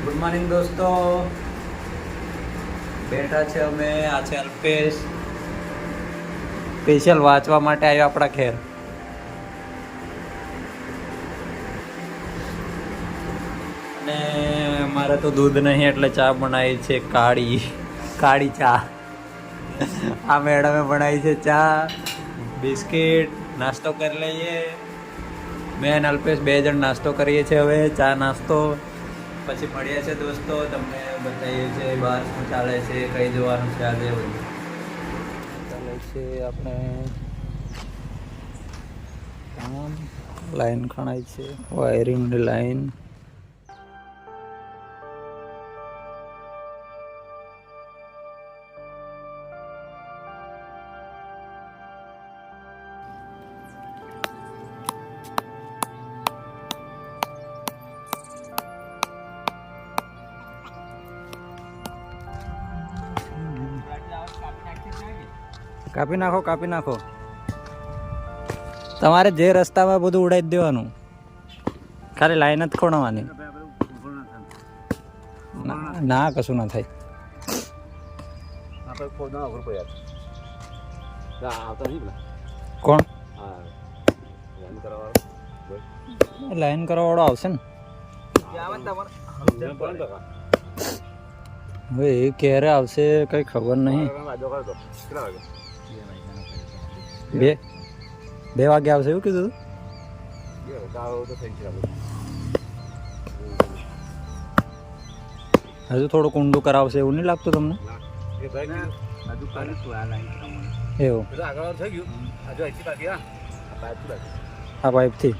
Good morning દોસ્તો, બેઠા છે અમે. આ છે અલ્પેશ, સ્પેશિયલ વાંચવા માટે આવ્યો આપણા ઘેર. અને મારે તો દૂધ નહીં એટલે ચા બનાવી છે કાળી ચા. આ મેડમે બનાવી છે ચા, બિસ્કિટ. નાસ્તો કરી લઈએ. મેં અને અલ્પેશ 2 જણ નાસ્તો કરીએ છીએ. હવે ચા નાસ્તો પછી મળીએ છીએ દોસ્તો. તમને બતાવીએ છીએ બહાર શું ચાલે છે, કઈ જવાનું છે આજે. ચાલે છે આપણે કામ. લાઈન ખણાય છે, વાયરિંગની લાઈન. કાપી નાખો. તમારે જે રસ્તામાં બધું ઉડાવી દેવાનું, ખાલી લાઈન જ ખોણવાની. ના, કશું ના થાય. કોણ લાઈન કરવા વાળો આવશે ને? હવે એ ક્યારે આવશે કઈ ખબર નહીં. 2 વાગે આવશે એવું કીધું. હજુ થોડુંક ઊંડું કરાવશે એવું નહીં લાગતું તમને? એવું આ પાઇપથી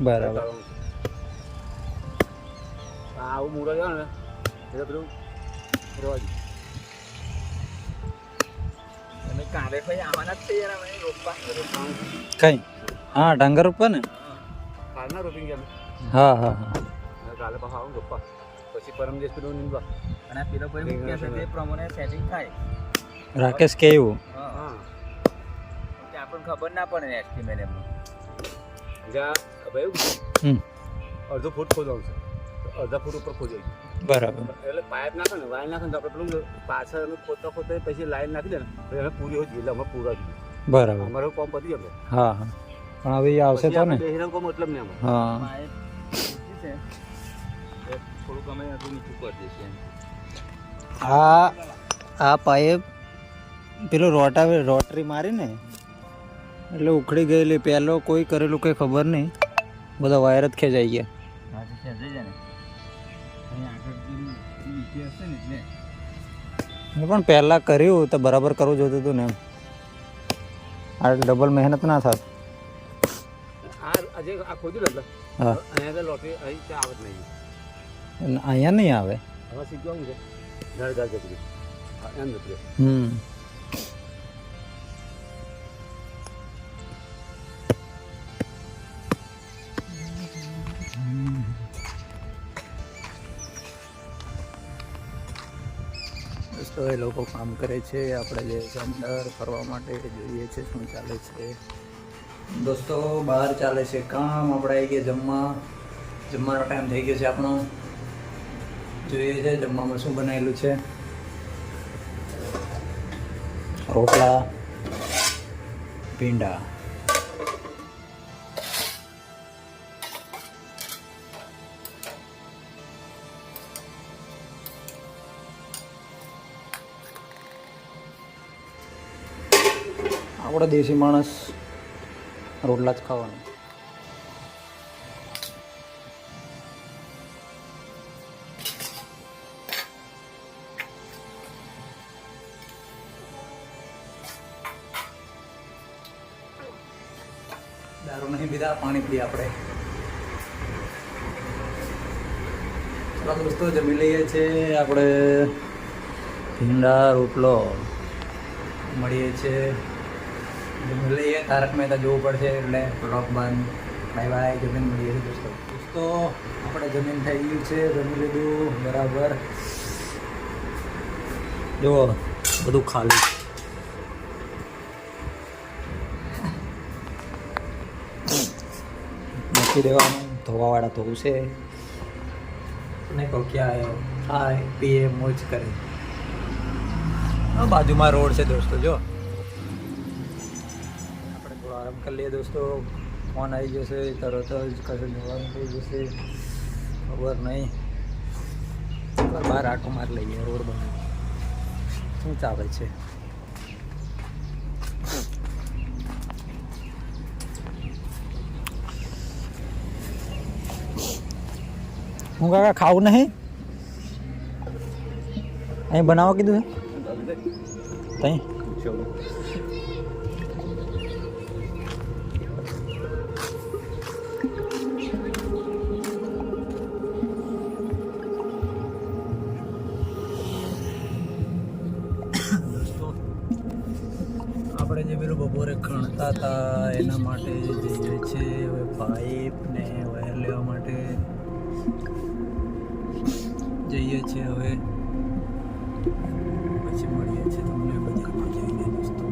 બરાબર. આવું મૂળ જાય ને એટલે પેલું કઈ? હા, ડાંગર ઉપર ને. હા હા હા. કાલે પાછા આવું રોપવા, પછી પરમ દિવસ પેલું નીંદવા અને આ પેલો ભાઈ મૂક્યા છે તે પ્રમાણે સેટિંગ થાય. રાકેશ કે એવું? હા, આપણને ખબર ના પડે ને એસ્ટિમેટ એમ. જ્યાં ભાઈ અડધો ફૂટ ખોદવાનું છે, અડધા ફૂટ ઉપર ખોદાય. બરાબર. એટલે પાઇપ નાખે ને, વાયર નાખે ને તો આપણે પેલું પાછળ ખોદતા પછી લાઈન નાખી દે ને તો અમે પૂરી હોય એટલે અમે પૂરા જોઈએ. બરાબર. અમારું કોમ પતી જાય. હા હા, પણ હવે એ આવશે તો ને. કોમ મતલબ નહીં અમારે. હા, થોડુંક અમે હજુ નીચું કરી દઈશું. આ પાઇપ પેલું રોટરી મારી ને એટલે ઉખડી ગયેલી. પહેલો કોઈ કરેલું કંઈ ખબર નહીં, બધા વાયર જ ખેંચાઈ ગયા. પણ પહેલા કર્યું તો બરાબર કરવું જોતું હતું ને એમ. આ ડબલ મહેનત ના થાત. આ ખોદ્યું ને હા, અહીંયા લોટરી અહીં આવત નહીં. અહીંયા નહીં આવે. હવે શીખવાનું છે ધડ જતી એમ જતી. તો એ લોકો કામ કરે છે. આપણે જે અંદર ફરવા માટે જોઈએ છે શું ચાલે છે. દોસ્તો બહાર ચાલે છે કામ. આપણે આવી ગયા જમવાનો ટાઈમ થઈ ગયો છે આપણો. જોઈએ છે જમવામાં શું બનાવેલું છે. રોટલા, ભીંડા. આપણે દેશી માણસ રોટલા જ ખાવાનું. દારૂ નહીં પીધા, પાણી પીએ આપણે. ચાલો દોસ્તો જમી લઈએ છીએ. આપણે ભીંડા રોટલો મળીએ છીએ. જમી લઈએ. તારક મહેતા જોવું પડશે એટલે બ્લોગ બંધ. Bye bye. જમીન મળીએ છીએ દોસ્તો. આપણે જમીન થઈ ગયું છે, જમી લીધું બરાબર. જુઓ બધું ખાલી. મૂકી દેવાનું. ધોવાવાળા ધોવું છે. अपने को क्या है खाए पिए मौज करे बाजूમાં રોડ છે દોસ્તો જો આપણે થોડો આરામ કરી લઈએ દોસ્તો ફોન આવી જશે તરત જ કશે જવાનું થઈ જશે ખબર નહીં બહાર આટો માર લઈએ રોડ બાજુ શું ચાલે છે હું કાકા ખાવું નહીં અહીં બનાવવા કીધું છે તઈ આપણે જે પેલું બપોરે ખણતા હતા એના માટે જઈએ છીએ હવે પાઇપ ને વાયર લેવા માટે જઈએ છીએ હવે પછી મળીએ છીએ તમને બજારમાં જઈને દોસ્તો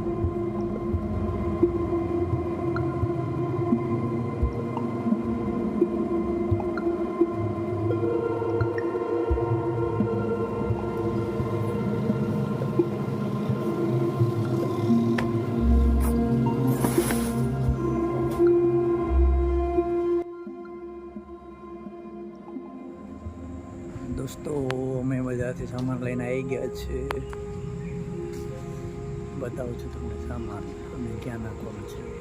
દોસ્તો અમે બજારથી સામાન લઈને આવી ગયા છે બતાવું છું તમને સામાન અમે ક્યાં નાખવાનું છે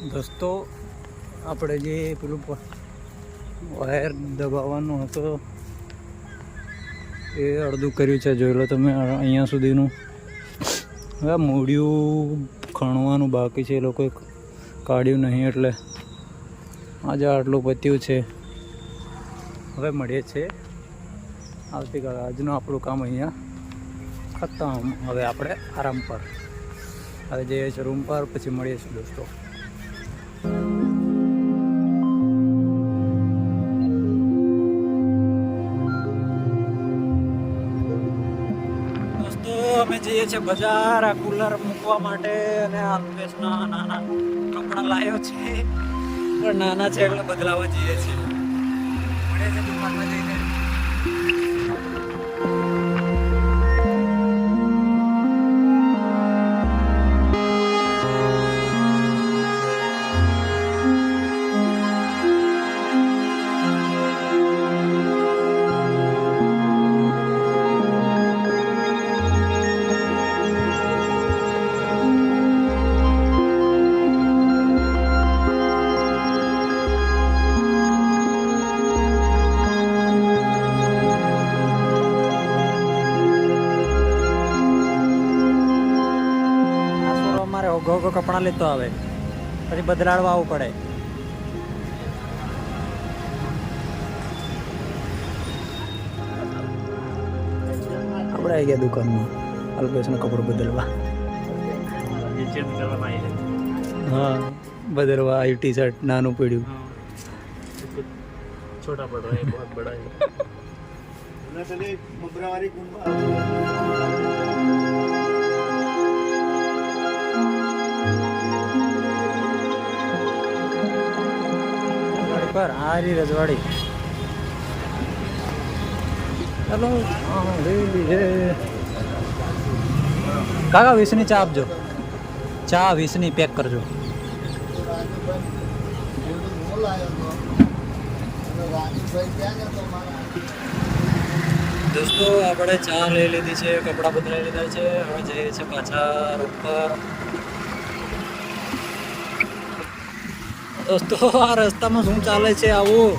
દોસ્તો આપણે જે પેલું વાયર દબાવવાનું હતો એ અડધું કર્યું છે જોઈ લો તમે અહીંયા સુધીનું હવે મૂળિયું ખણવાનું બાકી છે એ લોકોએ કાઢ્યું નહીં એટલે આજે આટલું પત્યું છે હવે મળીએ છીએ આવતીકાલે આજનું આપણું કામ અહીંયા ખતમ હવે આપણે આરામ પર હવે જઈએ છીએ રૂમ પર પછી મળીએ છીએ દોસ્તો અમે જઈએ છીએ બજાર આ કુલર મૂકવા માટે અને અલ્પેશના નાના કપડાં લાવ્યો છે પણ નાના છે એટલે બદલાવા જઈએ છીએ મળે છે દુકાનમાં જઈને ઘો કપડાં લેતો આવે પછી બદલાડવા આવવું પડે આપણે આવી ગયા દુકાનમાં અલ્પેશના કપડું બદલવા હા બદલવા આવ્યું ટી શર્ટ નાનું પડ્યું छोटा पड़ रहा है बहुत बड़ा है पर आ रही रजवाड़ी चलो काका 20 ની ચા આપજો ચા 20 ની પેક કરજો દોસ્તો આપણે ચા લઈ લીધી છે કપડાં બદલાઈ લીધા છે હવે જઈએ છીએ પાછા રૂમ પર દોસ્તો આ રસ્તામાં શું ચાલે છે આવું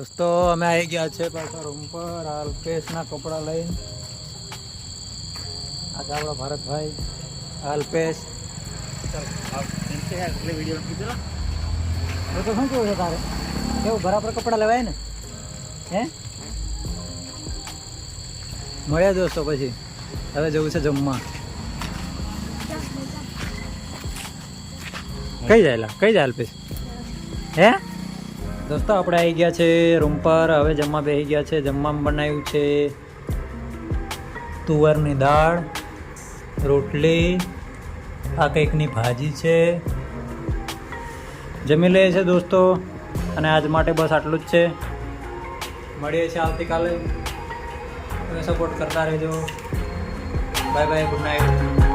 દોસ્તો અમે આવી ગયા છે પાછા રૂમ પર અલ્પેશના કપડાં લઈને. આ છે આપણા ભારતભાઈ અલ્પેશ. તો શું કેવું છે તારે? કેવું બરાબર કપડાં લેવાય ને? હે મળ્યા દોસ્તો પછી હવે જવું છે જમવા. કઈ જાય અલ્પેશ? હે દોસ્તો આપણે આવી ગયા છે રૂમ પર. હવે જમવા બેસી ગયા છે. જમવામાં બનાવ્યું છે તુવરની દાળ, રોટલી, આ કંઈકની ભાજી છે. જમી લઈએ છે દોસ્તો. અને આજ માટે બસ આટલું જ છે. મળીએ છીએ આવતીકાલે. તમે સપોર્ટ કરતા રહેજો. Bye bye, good night.